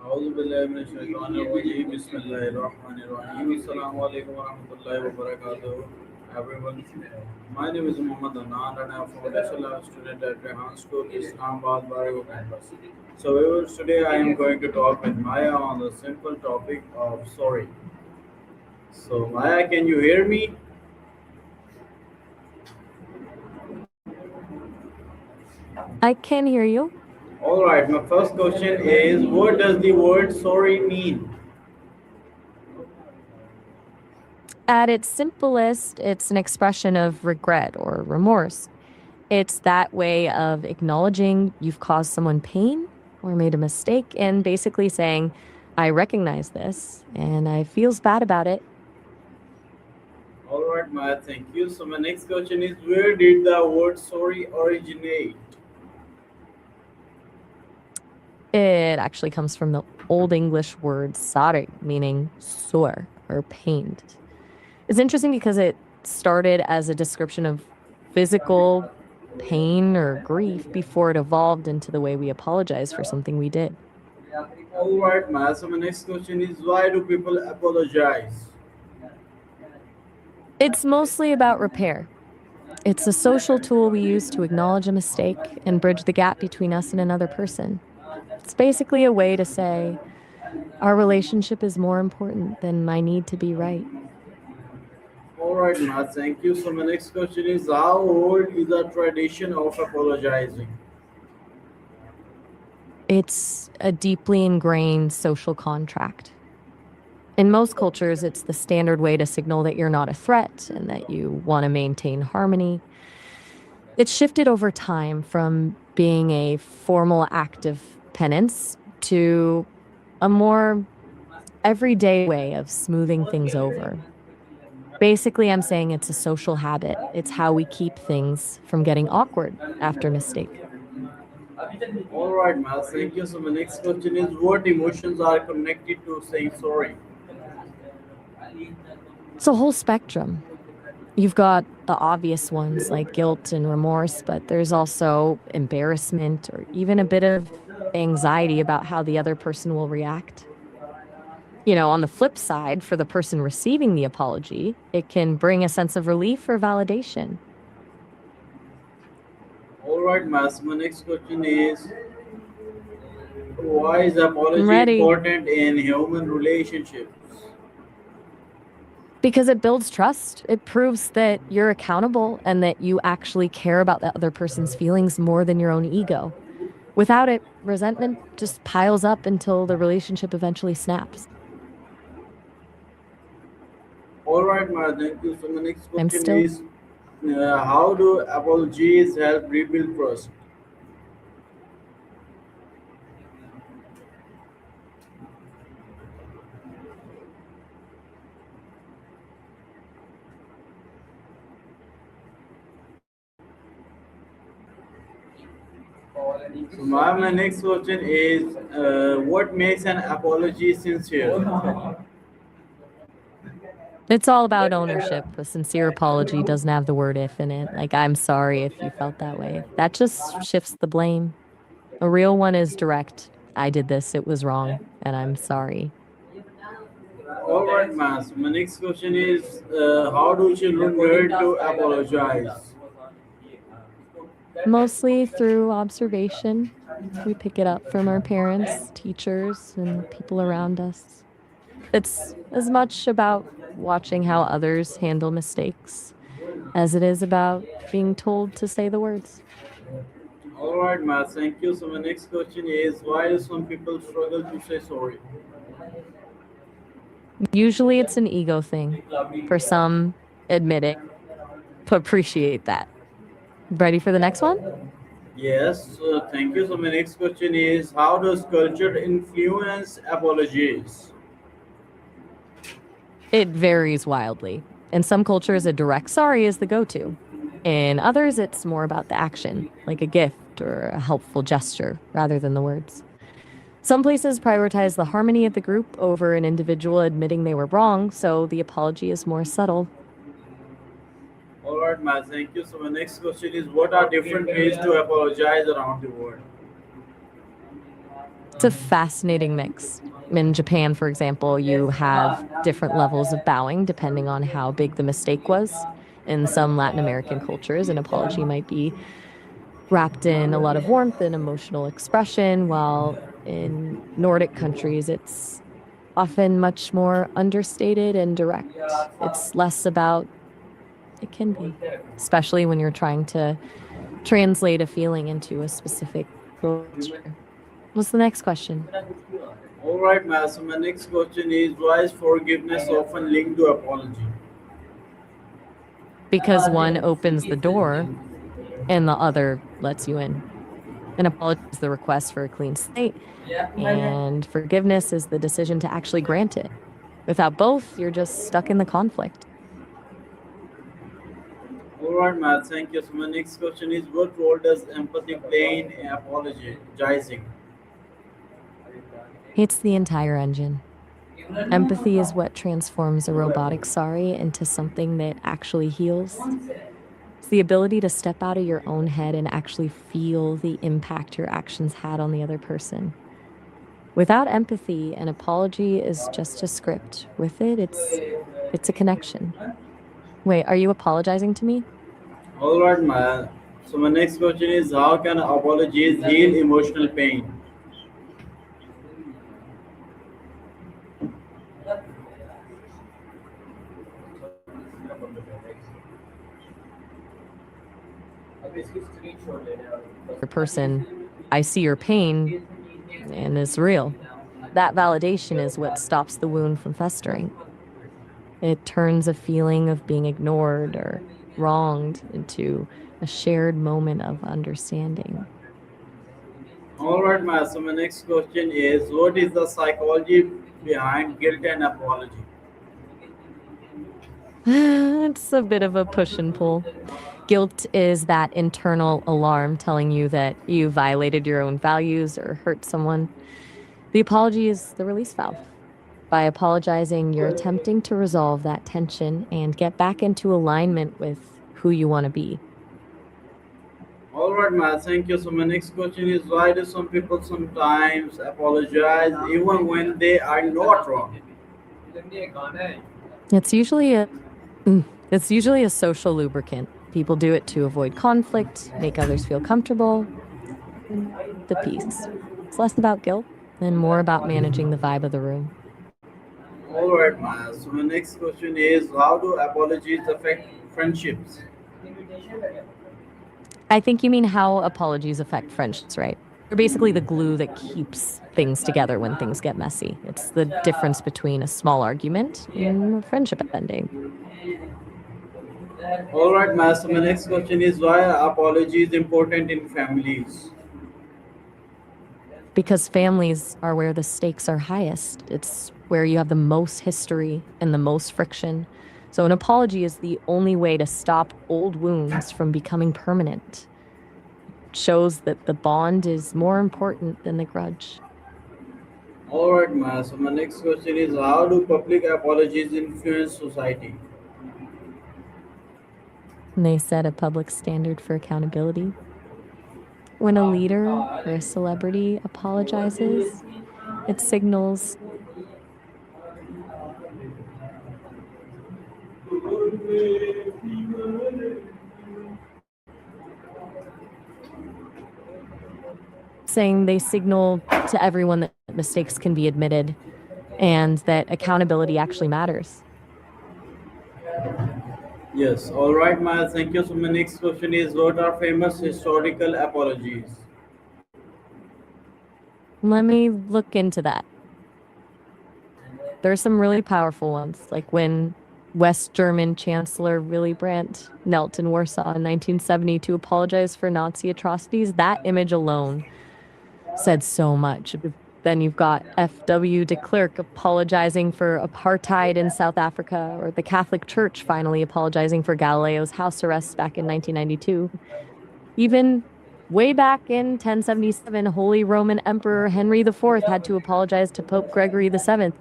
أعوذ بالله من الشيطان الرجيم بسم الله الرحمن الرحيم السلام عليكم ورحمة الله وبركاته everyone. My name is Muhammad Anand and I am foundation level student at Rehan School, Islamabad, Barago campus. So viewers, today I am going to talk with Maya on the simple topic of sorry. So Maya, can you hear me? I can hear you. Alright, my first question is what does the word sorry mean? At its simplest, it's an expression of regret or remorse. It's that way of acknowledging you've caused someone pain or made a mistake and basically saying, I recognize this and I feels bad about it. Alright, Maya, thank you. So my next question is where did the word sorry originate? It actually comes from the Old English word sare, meaning sore or pained. It's interesting because it started as a description of physical pain or grief before it evolved into the way we apologize for something we did. Alright, Maya. So my next question is why do people apologize? It's mostly about repair. It's a social tool we use to acknowledge a mistake and bridge the gap between us and another person. It's basically a way to say, our relationship is more important than my need to be right. Alright, Maya, thank you. So my next question is how old is the tradition of apologizing? It's a deeply ingrained social contract. In most cultures, it's the standard way to signal that you're not a threat and that you want to maintain harmony. It's shifted over time from being a formal act of penance to a more everyday way of smoothing things over. Basically, I'm saying it's a social habit. It's how we keep things from getting awkward after mistake. Alright, Maya, thank you. So my next question is what emotions are connected to saying sorry? It's a whole spectrum. You've got the obvious ones like guilt and remorse, but there's also embarrassment or even a bit of anxiety about how the other person will react. On the flip side, for the person receiving the apology, it can bring a sense of relief or validation. Alright, Maya. So my next question is why is I'm apology ready important in human relationships? because it builds trust. It proves that you're accountable and that you actually care about the other person's feelings more than your own ego. Without it, resentment just piles up until the relationship eventually snaps. All right, Maya, thank you. So the next I'm question still is, how do apologies help rebuild trust? So my next question is, what makes an apology sincere? It's all about ownership. A sincere apology doesn't have the word if in it. Like, I'm sorry if you felt that way. That just shifts the blame. A real one is direct. I did this, it was wrong, and I'm sorry. All right, Maya. So my next question is, how do children learn to apologize? Mostly through observation. We pick it up from our parents, teachers, and people around us. It's as much about watching how others handle mistakes as it is about being told to say the words. All right, Maya. Thank you. So my next question is, why do some people struggle to say sorry? Usually it's an ego thing. For some, admitting to appreciate that. Ready for the next one? Yes, thank you. So my next question is, how does culture influence apologies? It varies wildly. In some cultures, a direct sorry is the go to. In others, it's more about the action, like a gift or a helpful gesture, rather than the words. Some places prioritize the harmony of the group over an individual admitting they were wrong, so the apology is more subtle. All right, Matt, thank you. So my next question is, what are different ways to apologize around the world? It's a fascinating mix. In Japan, for example, you have different levels of bowing depending on how big the mistake was. In some Latin American cultures, an apology might be wrapped in a lot of warmth and emotional expression, while in Nordic countries, it's often much more understated and direct. It's less about, it can be, especially when you're trying to translate a feeling into a specific culture. What's the next question? All right, ma'am. So my next question is, why is forgiveness often linked to apology? Because one opens the door and the other lets you in. An apology is the request for a clean slate, and forgiveness is the decision to actually grant it. Without both, you're just stuck in the conflict. All right, ma'am. Thank you. So my next question is, what role does empathy play in apologizing? It's the entire engine. Empathy is what transforms a robotic sorry into something that actually heals. It's the ability to step out of your own head and actually feel the impact your actions had on the other person. Without empathy, an apology is just a script. With it, it's a connection. Wait, are you apologizing to me? All right, ma'am. So my next question is, how can apologies heal emotional pain? Your person, I see your pain and it's real. That validation is what stops the wound from festering. It turns a feeling of being ignored or wronged into a shared moment of understanding. All right, ma'am. So my next question is, what is the psychology behind guilt and apology? It's a bit of a push and pull. Guilt is that internal alarm telling you that you violated your own values or hurt someone. The apology is the release valve. By apologizing, you're attempting to resolve that tension and get back into alignment with who you want to be. All right, ma'am. Thank you. So my next question is, why do some people sometimes apologize even when they are not wrong? It's usually a it's usually a social lubricant. People do it to avoid conflict, make others feel comfortable, and the peace. It's less about guilt and more about managing the vibe of the room. All right, ma'am. So my next question is, how do apologies affect friendships? I think you mean how apologies affect friendships, right? They're basically the glue that keeps things together when things get messy. It's the difference between a small argument and a friendship ending. All right, ma'am. So my next question is, why are apologies important in families? Because families are where the stakes are highest. It's where you have the most history and the most friction. So, an apology is the only way to stop old wounds from becoming permanent. It shows that the bond is more important than the grudge. All right, ma'am. So my next question is, how do public apologies influence society? And they set a public standard for accountability. When a leader or a celebrity apologizes, it signals saying they signal to everyone that mistakes can be admitted and that accountability actually matters. Yes. All right, ma'am. Thank you. So my next question is, what are famous historical apologies? Let me look into that. There are some really powerful ones, like when West German Chancellor Willy Brandt knelt in Warsaw in 1970 to apologize for Nazi atrocities. That image alone said so much. Then you've got F.W. de Klerk apologizing for apartheid in South Africa, or the Catholic Church finally apologizing for Galileo's house arrests back in 1992. Even way back in 1077, Holy Roman Emperor Henry IV had to apologize to Pope Gregory VII.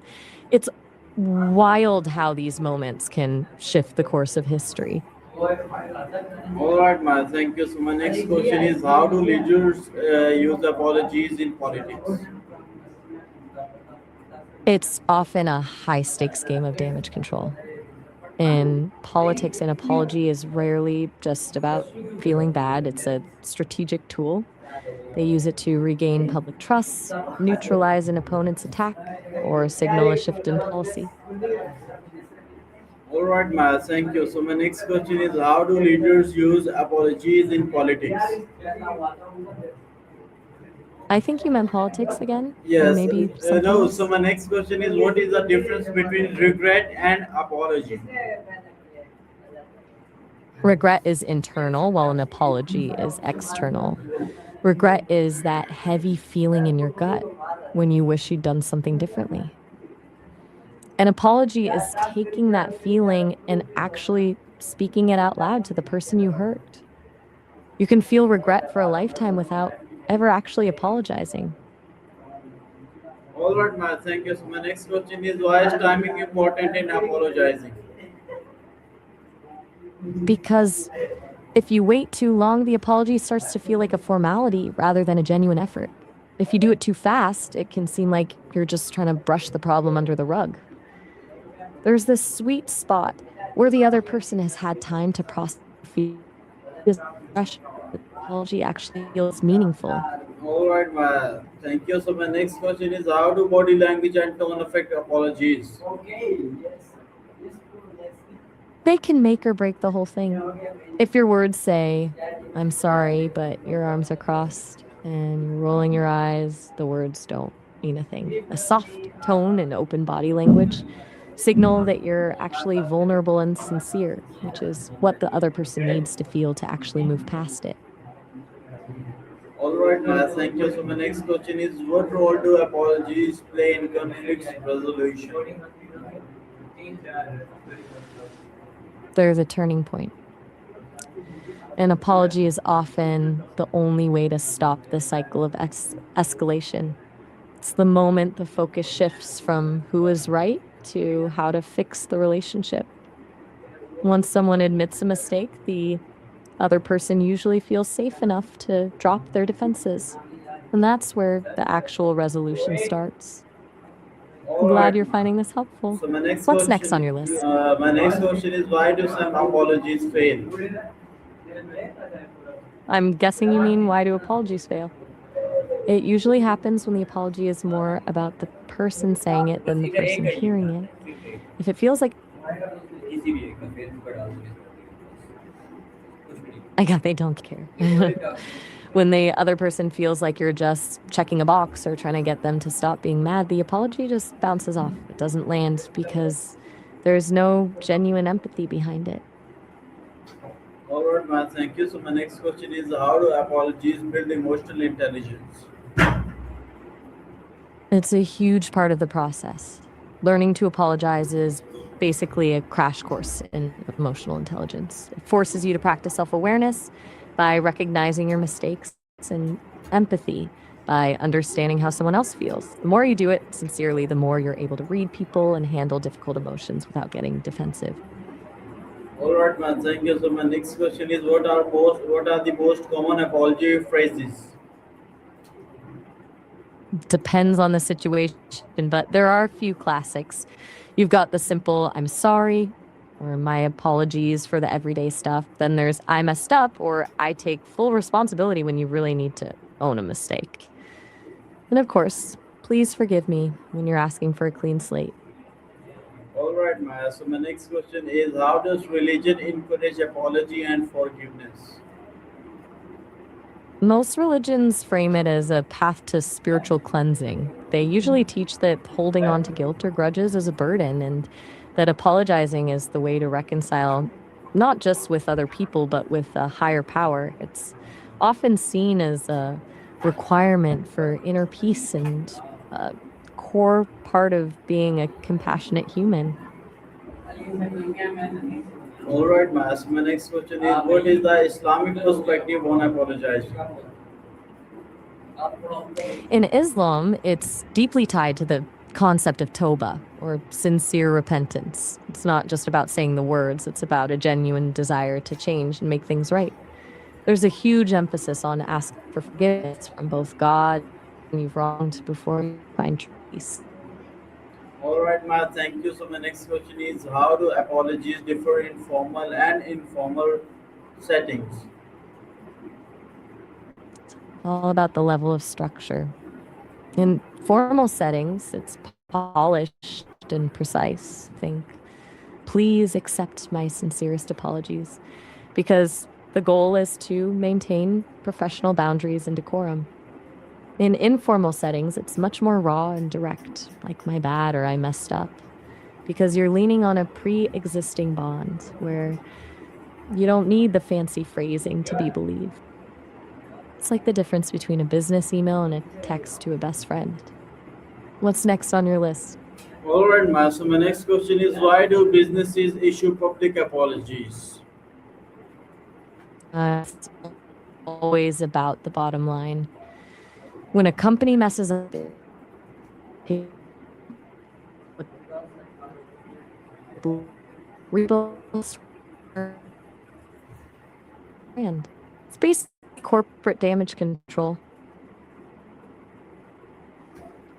It's wild how these moments can shift the course of history. All right, ma'am. Thank you. So my next question is, how do leaders use apologies in politics? It's often a high stakes game of damage control. In politics, an apology is rarely just about feeling bad, it's a strategic tool. They use it to regain public trust, neutralize an opponent's attack, or signal a shift in policy. All right, Maya, thank you. So my next question is, how do leaders use apologies in politics? I think you meant politics again, or Yes, maybe something no. So else. my next question is, what is the difference between regret and apology? Regret is internal, while an apology is external. Regret is that heavy feeling in your gut when you wish you'd done something differently. An apology is taking that feeling and actually speaking it out loud to the person you hurt. You can feel regret for a lifetime without ever actually apologizing. All right, Maya, thank you. So my next question is, why is timing important in apologizing? Because if you wait too long, the apology starts to feel like a formality rather than a genuine effort. If you do it too fast, it can seem like you're just trying to brush the problem under the rug. There's this sweet spot where the other person has had time to process this fresh apology actually feels meaningful. All right, Maya, thank you. So my next question is, how do body language and tone affect apologies? They can make or break the whole thing. If your words say, I'm sorry, but your arms are crossed and you're rolling your eyes, the words don't mean a thing. A soft tone and open body language signal that you're actually vulnerable and sincere, which is what the other person needs to feel to actually move past it. All right, Maya, thank you. So my next question is, what role do apologies play in conflict resolution? There's a turning point. An apology is often the only way to stop the cycle of escalation. It's the moment the focus shifts from who is right to how to fix the relationship. Once someone admits a mistake, the other person usually feels safe enough to drop their defenses. And that's where the actual resolution starts. I'm All glad right. you're finding this helpful. So What's next on your list? my next question is, why do some apologies fail? I'm guessing you mean why do apologies fail? It usually happens when the apology is more about the person saying it than the person hearing it. If it feels like I got they don't care. When the other person feels like you're just checking a box or trying to get them to stop being mad, the apology just bounces off. It doesn't land because there's no genuine empathy behind it. All right, man. Thank you. So my next question is, how do apologies build emotional intelligence? It's a huge part of the process. Learning to apologize is basically a crash course in emotional intelligence. It forces you to practice self awareness by recognizing your mistakes and empathy by understanding how someone else feels. The more you do it sincerely, the more you're able to read people and handle difficult emotions without getting defensive. All right, man. Thank you. So my next question is, what are the most common apology phrases? Depends on the situation, but there are a few classics. You've got the simple, I'm sorry, or my apologies for the everyday stuff. Then there's, I messed up, or I take full responsibility when you really need to own a mistake. And of course, please forgive me when you're asking for a clean slate. All right, Maya. So my next question is, how does religion encourage apology and forgiveness? Most religions frame it as a path to spiritual cleansing. They usually teach that holding on to guilt or grudges is a burden and that apologizing is the way to reconcile not just with other people, but with a higher power. It's often seen as a requirement for inner peace and a core part of being a compassionate human. All right, Maya. So my next question is, what is the Islamic perspective on apologizing? In Islam, it's deeply tied to the concept of toba, or sincere repentance. It's not just about saying the words, it's about a genuine desire to change and make things right. There's a huge emphasis on asking for forgiveness from both God and you've wronged before you find peace. All right, Matt. Thank you. So my next question is, how do apologies differ in formal and informal settings? All about the level of structure. In formal settings, it's polished and precise. Think, please accept my sincerest apologies, because the goal is to maintain professional boundaries and decorum. In informal settings, it's much more raw and direct, like my bad or I messed up, because you're leaning on a pre existing bond where you don't need the fancy phrasing to be believed. It's like the difference between a business email and a text to a best friend. What's next on your list? All right, Matt. So my next question is, why do businesses issue public apologies? It's always about the bottom line. When a company messes up, rebuilds brand. It's basically corporate damage control.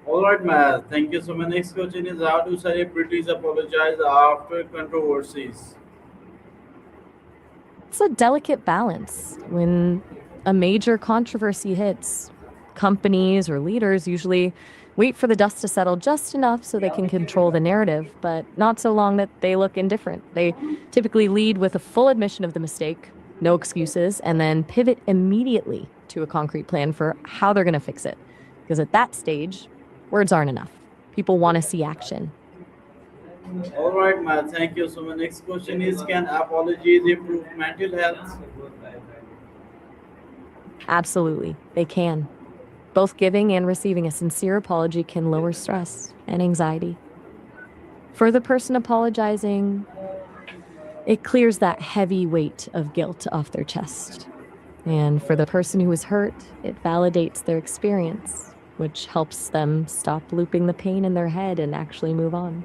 All right, Matt. Thank you. So my next question is, how do celebrities apologize after controversies? It's a delicate balance. When a major controversy hits, companies or leaders usually wait for the dust to settle just enough so they can control the narrative, but not so long that they look indifferent. They typically lead with a full admission of the mistake, no excuses, and then pivot immediately to a concrete plan for how they're going to fix it. Because at that stage, words aren't enough. People want to see action. All right, Matt. Thank you. So my next question is, can apologies improve mental health? Absolutely, they can. Both giving and receiving a sincere apology can lower stress and anxiety. For the person apologizing, it clears that heavy weight of guilt off their chest. And for the person who was hurt, it validates their experience, which helps them stop looping the pain in their head and actually move on.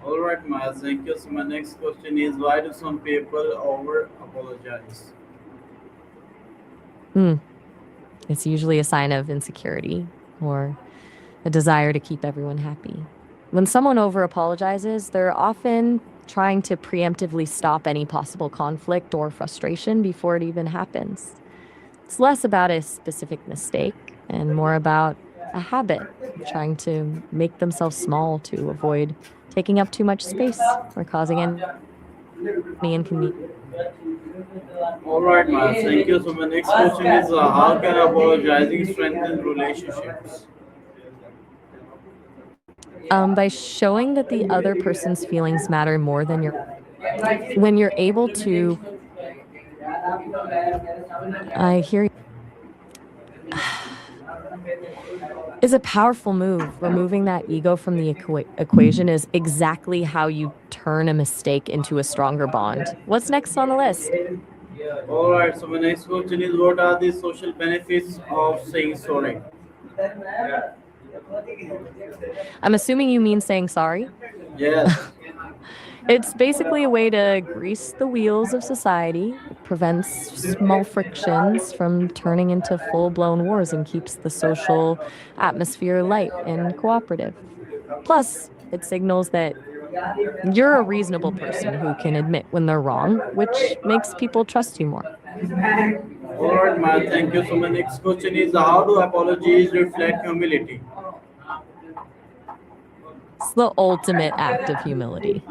All right, Matt. Thank you. So my next question is, why do some people over apologize? Hmm. It's usually a sign of insecurity or a desire to keep everyone happy. When someone over apologizes, they're often trying to preemptively stop any possible conflict or frustration before it even happens. It's less about a specific mistake and more about a habit of trying to make themselves small to avoid taking up too much space or causing any inconvenience. All right, Matt. Thank you. So my next question is, how can apologizing strengthen relationships? By showing that the other person's feelings matter more than your when you're able to I hear is a powerful move. Removing that ego from the equation is exactly how you turn a mistake into a stronger bond. What's next on the list? All right. So my next question is, what are the social benefits of saying sorry? I'm assuming you mean saying sorry. Yes. It's basically a way to grease the wheels of society. It prevents small frictions from turning into full blown wars and keeps the social atmosphere light and cooperative. Plus, it signals that you're a reasonable person who can admit when they're wrong, which makes people trust you more. All right, Matt. Thank you. So my next question is, how do apologies reflect humility? It's the ultimate act of humility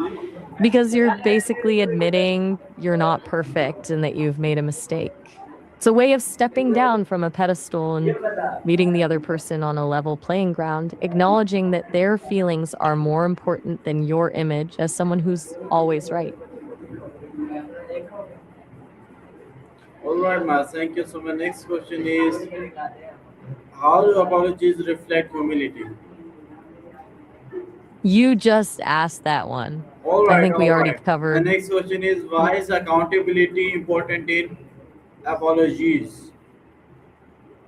because you're basically admitting you're not perfect and that you've made a mistake. It's a way of stepping down from a pedestal and meeting the other person on a level playing ground, acknowledging that their feelings are more important than your image as someone who's always right. All right, Matt. Thank you. So my next question is, how do apologies reflect humility? You just asked that one. All I right, think we all already right. My covered. next question is, why is accountability important in apologies?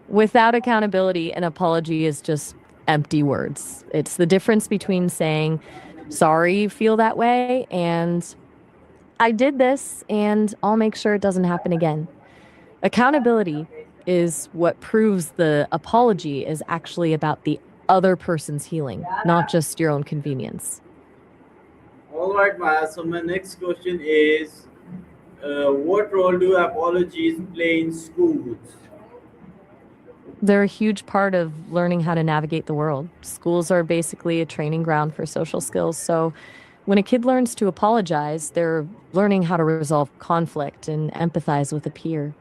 Without accountability, an apology is just empty words. It's the difference between saying, sorry you feel that way, and I did this and I'll make sure it doesn't happen again. Accountability is what proves the apology is actually about the other person's healing, not just your own convenience. All right, Maya. So my next question is, what role do apologies play in schools? They're a huge part of learning how to navigate the world. Schools are basically a training ground for social skills. So when a kid learns to apologize, they're learning how to resolve conflict and empathize with a peer.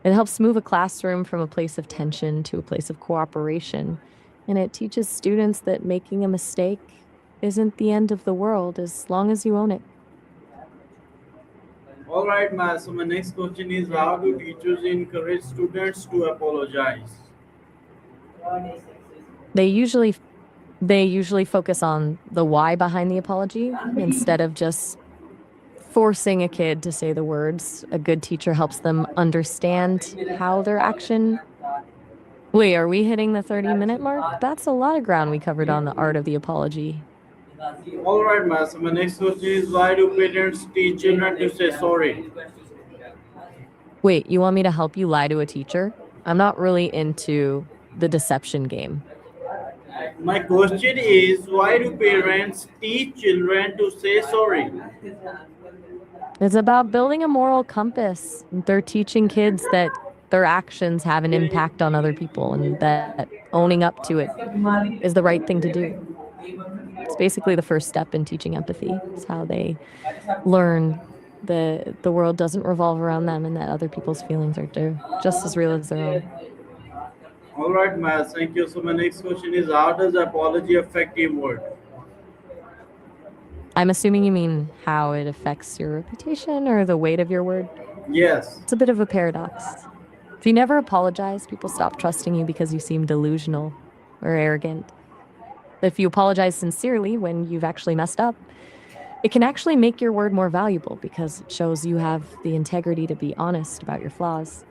It helps move a classroom from a place of tension to a place of cooperation. And it teaches students that making a mistake isn't the end of the world as long as you own it. All right, Maya. So my next question is, how do teachers encourage students to apologize? They usually they usually focus on the why behind the apology instead of just forcing a kid to say the words. A good teacher helps them understand how their action. Wait, are we hitting the 30-minute mark? That's a lot of ground we covered on the art of the apology. All right, Maya. So my next question is, why do parents teach children to say sorry? Wait, you want me to help you lie to a teacher? I'm not really into the deception game. My question is, why do parents teach children to say sorry? It's about building a moral compass. They're teaching kids that their actions have an impact on other people and that owning up to it is the right thing to do. It's basically the first step in teaching empathy. It's how they learn the world doesn't revolve around them and that other people's feelings are just as real as their own. All right, Maya. Thank you. So my next question is, how does apology affect teamwork? I'm assuming you mean how it affects your reputation or the weight of your word. Yes. It's a bit of a paradox. If you never apologize, people stop trusting you because you seem delusional or arrogant. If you apologize sincerely when you've actually messed up, it can actually make your word more valuable because it shows you have the integrity to be honest about your flaws.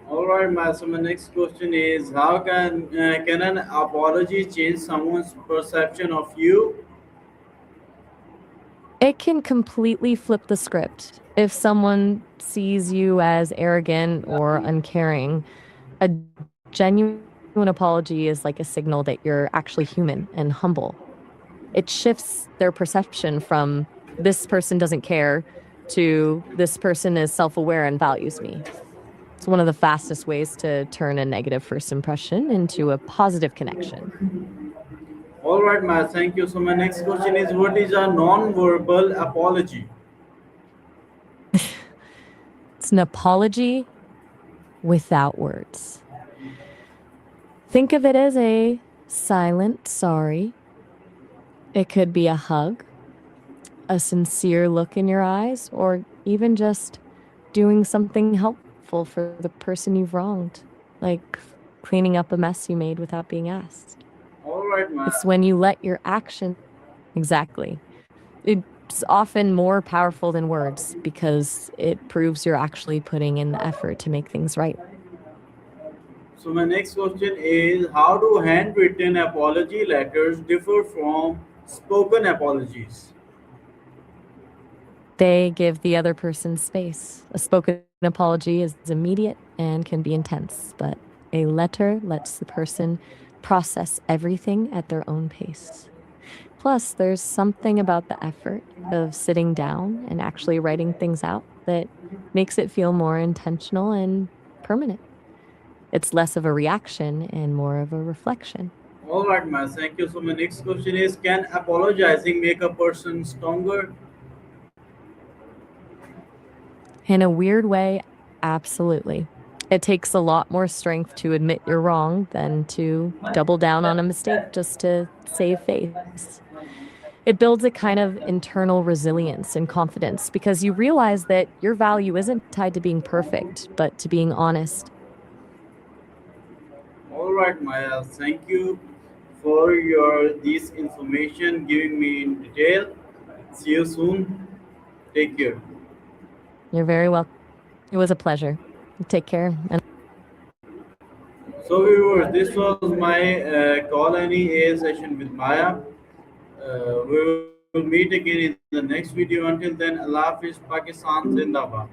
All right, Maya. So my next question is, how can an apology change someone's perception of you? It can completely flip the script. If someone sees you as arrogant or uncaring, a genuine apology is like a signal that you're actually human and humble. It shifts their perception from this person doesn't care to this person is self aware and values me. It's one of the fastest ways to turn a negative first impression into a positive connection. All right, Maya. Thank you. So my next question is, what is a non-verbal apology? It's an apology without words. Think of it as a silent sorry. It could be a hug, a sincere look in your eyes, or even just doing something helpful for the person you've wronged, like cleaning up a mess you made without being asked. All right, It's Maya. when you let your action, exactly. It's often more powerful than words because it proves you're actually putting in the effort to make things right. So my next question is, how do handwritten apology letters differ from spoken apologies? They give the other person space. A spoken apology is immediate and can be intense, but a letter lets the person process everything at their own pace. Plus, there's something about the effort of sitting down and actually writing things out that makes it feel more intentional and permanent. It's less of a reaction and more of a reflection. All right, Maya. Thank you. So my next question is, can apologizing make a person stronger? In a weird way, absolutely. It takes a lot more strength to admit you're wrong than to double down on a mistake just to save face. It builds a kind of internal resilience and confidence because you realize that your value isn't tied to being perfect, but to being honest. All right, Maya. Thank you for your this information giving me in detail. See you soon. Take care. You're very welcome. It was a pleasure. Take care. And So viewers, this was my call any A session with Maya. We will meet again in the next video. Until then, Allah Hafiz, Pakistan Zindabad.